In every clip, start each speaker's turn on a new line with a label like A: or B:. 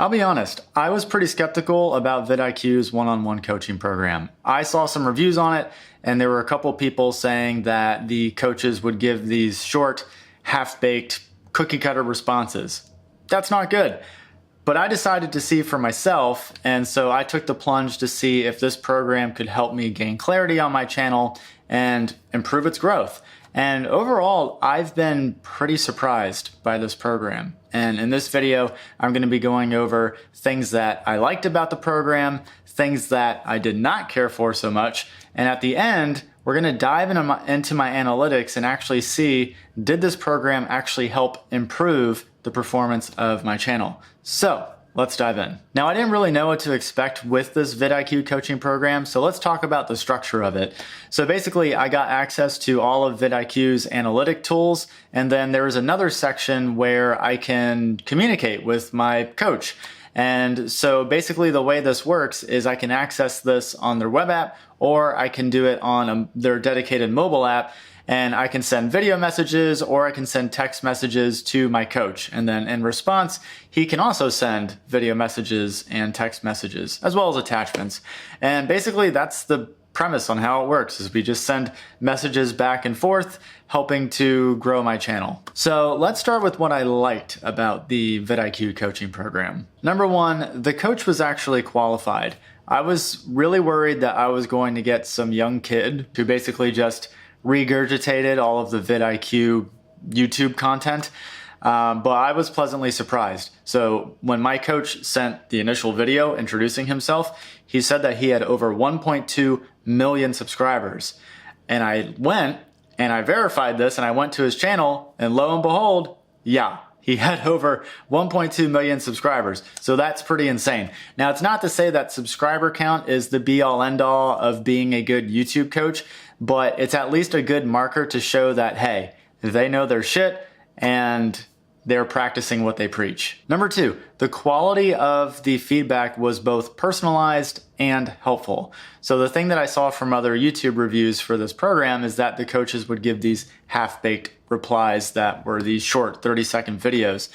A: I'll be honest, I was pretty skeptical about VidIQ's one-on-one coaching program. I saw some reviews on it, and there were a couple people saying that the coaches would give these short, half-baked, cookie-cutter responses. That's not good. But I decided to see for myself, and so I took the plunge to see if this program could help me gain clarity on my channel and improve its growth. And overall, I've been pretty surprised by this program. And in this video, I'm going to be going over things that I liked about the program, things that I did not care for so much, and at the end, we're going to dive into my analytics and actually see, did this program actually help improve the performance of my channel? So let's dive in. Now, I didn't really know what to expect with this VidIQ coaching program, so let's talk about the structure of it. So basically, I got access to all of VidIQ's analytic tools, and then there is another section where I can communicate with my coach. And so basically the way this works is I can access this on their web app, or I can do it on their dedicated mobile app, and I can send video messages or I can send text messages to my coach. And then in response, he can also send video messages and text messages as well as attachments. And basically that's the premise on how it works, is we just send messages back and forth, helping to grow my channel. So let's start with what I liked about the VidIQ coaching program. Number one, the coach was actually qualified. I was really worried that I was going to get some young kid who basically just regurgitated all of the VidIQ YouTube content, but I was pleasantly surprised. So when my coach sent the initial video introducing himself, he said that he had over 1.2 million subscribers. And I went and I verified this, and I went to his channel, and lo and behold, yeah, he had over 1.2 million subscribers. So that's pretty insane. Now, it's not to say that subscriber count is the be-all end-all of being a good YouTube coach, but it's at least a good marker to show that, hey, they know their shit and they're practicing what they preach. Number two, the quality of the feedback was both personalized and helpful. So the thing that I saw from other YouTube reviews for this program is that the coaches would give these half-baked replies that were these short 30-second videos.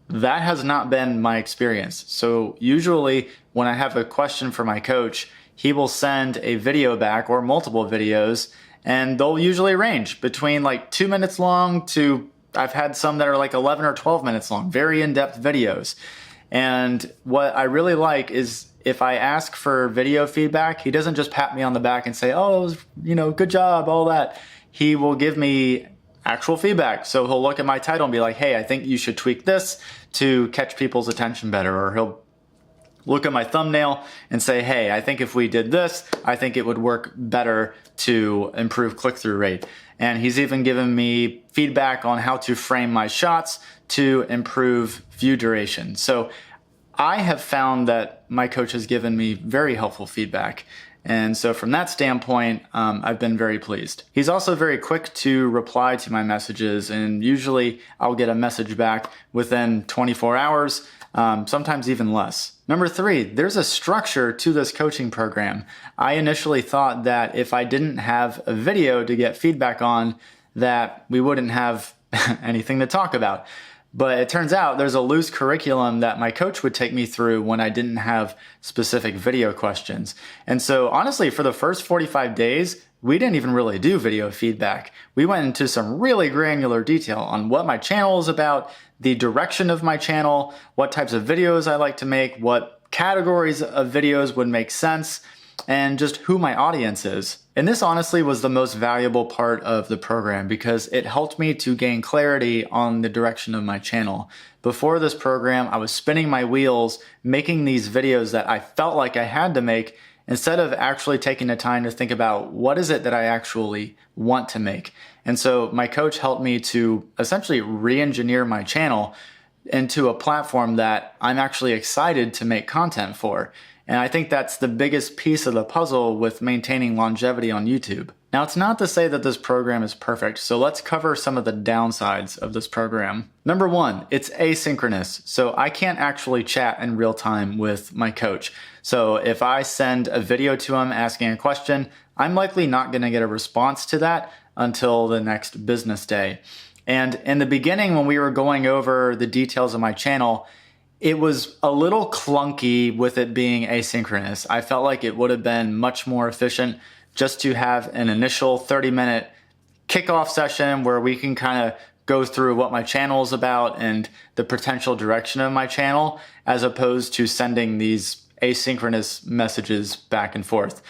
A: That has not been my experience. So usually when I have a question for my coach, he will send a video back or multiple videos, and they'll usually range between like 2 minutes long to, I've had some that are like 11 or 12 minutes long, very in-depth videos. And what I really like is if I ask for video feedback, he doesn't just pat me on the back and say, oh, it was, good job, all that. He will give me actual feedback. So he'll look at my title and be like, hey, I think you should tweak this to catch people's attention better. Or he'll look at my thumbnail and say, hey, I think if we did this, I think it would work better to improve click-through rate. And he's even given me feedback on how to frame my shots to improve view duration. So I have found that my coach has given me very helpful feedback. And so from that standpoint, I've been very pleased. He's also very quick to reply to my messages, and usually I'll get a message back within 24 hours, sometimes even less. Number three, there's a structure to this coaching program. I initially thought that if I didn't have a video to get feedback on, that we wouldn't have anything to talk about. But it turns out there's a loose curriculum that my coach would take me through when I didn't have specific video questions. And so honestly, for the first 45 days, we didn't even really do video feedback. We went into some really granular detail on what my channel is about, the direction of my channel, what types of videos I like to make, what categories of videos would make sense, and just who my audience is. And this honestly was the most valuable part of the program because it helped me to gain clarity on the direction of my channel. Before this program, I was spinning my wheels, making these videos that I felt like I had to make, instead of actually taking the time to think about what is it that I actually want to make. And so my coach helped me to essentially re-engineer my channel into a platform that I'm actually excited to make content for. And I think that's the biggest piece of the puzzle with maintaining longevity on YouTube. Now, it's not to say that this program is perfect, so let's cover some of the downsides of this program. Number one, it's asynchronous, so I can't actually chat in real time with my coach. So if I send a video to him asking a question, I'm likely not going to get a response to that until the next business day. And in the beginning, when we were going over the details of my channel, it was a little clunky with it being asynchronous. I felt like it would have been much more efficient just to have an initial 30-minute kickoff session where we can kind of go through what my channel is about and the potential direction of my channel, as opposed to sending these asynchronous messages back and forth.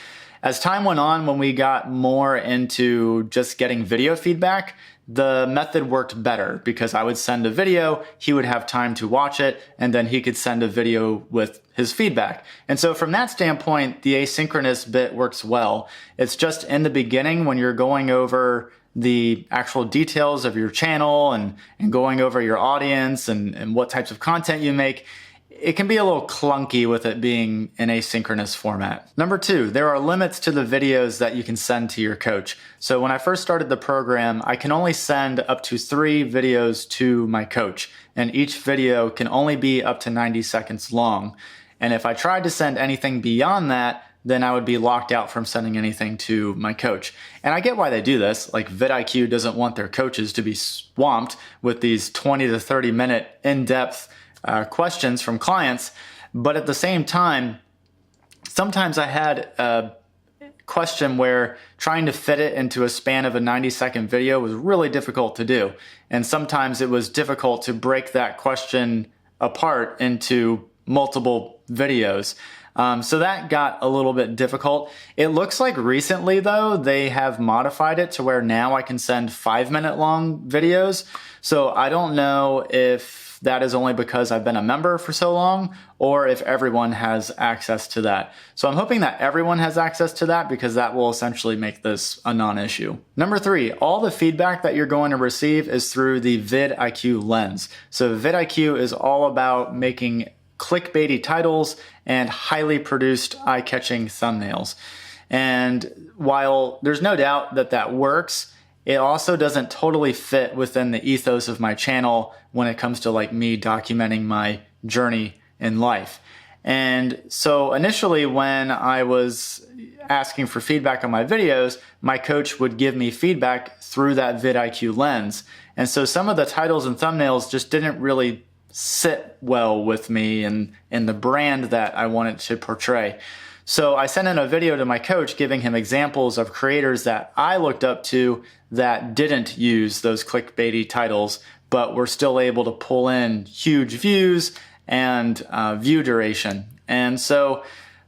A: As time went on, when we got more into just getting video feedback, the method worked better because I would send a video, he would have time to watch it, and then he could send a video with his feedback. And so from that standpoint, the asynchronous bit works well. It's just in the beginning when you're going over the actual details of your channel and going over your audience and what types of content you make, it can be a little clunky with it being an asynchronous format. Number 2, there are limits to the videos that you can send to your coach. So when I first started the program, I can only send up to 3 videos to my coach, and each video can only be up to 90 seconds long. And if I tried to send anything beyond that, then I would be locked out from sending anything to my coach. And I get why they do this. Like VidIQ doesn't want their coaches to be swamped with these 20 to 30 minute in-depth questions from clients. But at the same time, sometimes I had a question where trying to fit it into a span of a 90-second video was really difficult to do. And sometimes it was difficult to break that question apart into multiple videos. So that got a little bit difficult. It looks like recently, though, they have modified it to where now I can send 5-minute long videos. So I don't know if that is only because I've been a member for so long or if everyone has access to that. So I'm hoping that everyone has access to that because that will essentially make this a non-issue. Number 3, all the feedback that you're going to receive is through the VidIQ lens. So VidIQ is all about making clickbaity titles and highly produced eye-catching thumbnails. And while there's no doubt that that works, it also doesn't totally fit within the ethos of my channel when it comes to like me documenting my journey in life. And so initially when I was asking for feedback on my videos, my coach would give me feedback through that VidIQ lens. And so some of the titles and thumbnails just didn't really sit well with me and the brand that I wanted to portray. So I sent in a video to my coach giving him examples of creators that I looked up to that didn't use those clickbaity titles, but were still able to pull in huge views and view duration. And so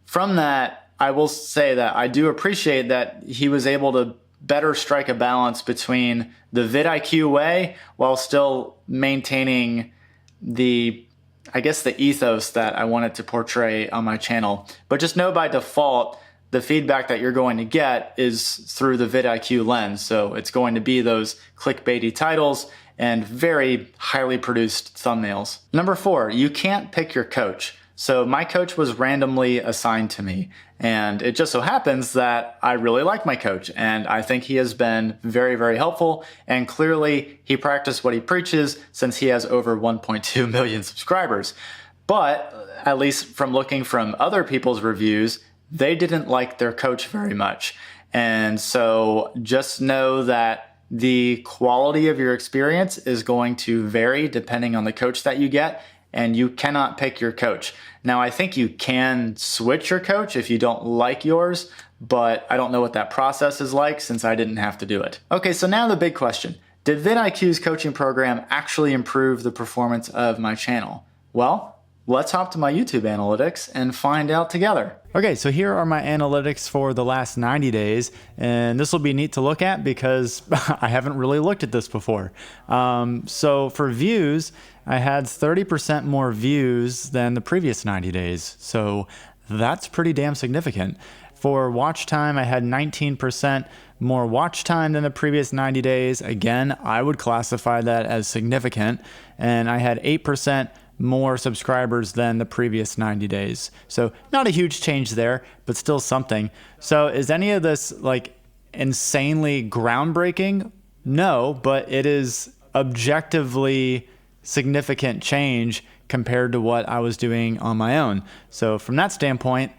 A: from that, I will say that I do appreciate that he was able to better strike a balance between the VidIQ way while still maintaining the ethos that I wanted to portray on my channel. But just know by default, the feedback that you're going to get is through the VidIQ lens. So it's going to be those clickbaity titles and very highly produced thumbnails. Number 4, you can't pick your coach. So my coach was randomly assigned to me, and it just so happens that I really like my coach, and I think he has been very, very helpful, and clearly he practiced what he preaches since he has over 1.2 million subscribers. But at least from looking from other people's reviews, they didn't like their coach very much. And so just know that the quality of your experience is going to vary depending on the coach that you get, and you cannot pick your coach. Now, I think you can switch your coach if you don't like yours, but I don't know what that process is like since I didn't have to do it. Okay, so now the big question. Did VidIQ's coaching program actually improve the performance of my channel? Well, let's hop to my YouTube analytics and find out together. Okay, so here are my analytics for the last 90 days, and this will be neat to look at because I haven't really looked at this before. So for views, I had 30% more views than the previous 90 days, so that's pretty damn significant. For watch time, I had 19% more watch time than the previous 90 days. Again, I would classify that as significant, and I had 8% more subscribers than the previous 90 days. So not a huge change there, but still something. So is any of this like insanely groundbreaking? No, but it is objectively significant change compared to what I was doing on my own. So from that standpoint,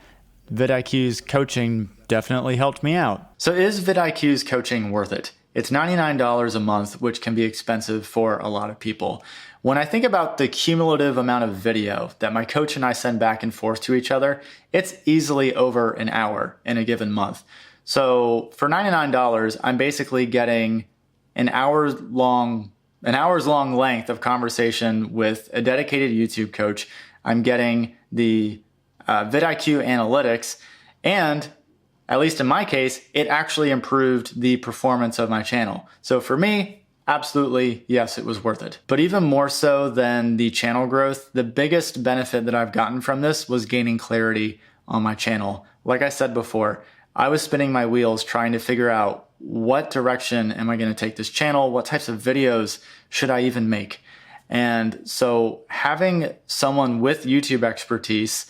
A: VidIQ's coaching definitely helped me out. So is VidIQ's coaching worth it? It's $99 a month, which can be expensive for a lot of people. When I think about the cumulative amount of video that my coach and I send back and forth to each other, it's easily over an hour in a given month. So for $99, I'm basically getting an hour's long length of conversation with a dedicated YouTube coach. I'm getting the VidIQ analytics, and at least in my case, it actually improved the performance of my channel. So for me, absolutely, yes, it was worth it. But even more so than the channel growth, the biggest benefit that I've gotten from this was gaining clarity on my channel. Like I said before, I was spinning my wheels trying to figure out what direction am I going to take this channel? What types of videos should I even make? And so having someone with YouTube expertise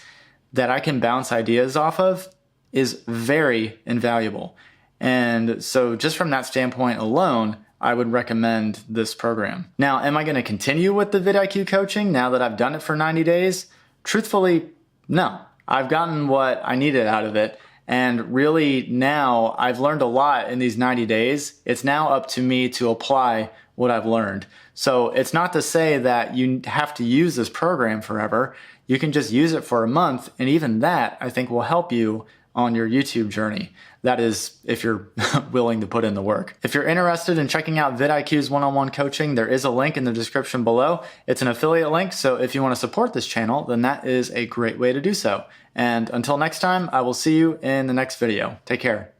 A: that I can bounce ideas off of is very invaluable. And so just from that standpoint alone, I would recommend this program. Now, am I going to continue with the VidIQ coaching now that I've done it for 90 days? Truthfully, no. I've gotten what I needed out of it. And really now I've learned a lot in these 90 days. It's now up to me to apply what I've learned. So it's not to say that you have to use this program forever. You can just use it for a month. And even that, I think, will help you on your YouTube journey. That is, if you're willing to put in the work. If you're interested in checking out VidIQ's one-on-one coaching, there is a link in the description below. It's an affiliate link, so if you want to support this channel, then that is a great way to do so. And until next time, I will see you in the next video. Take care.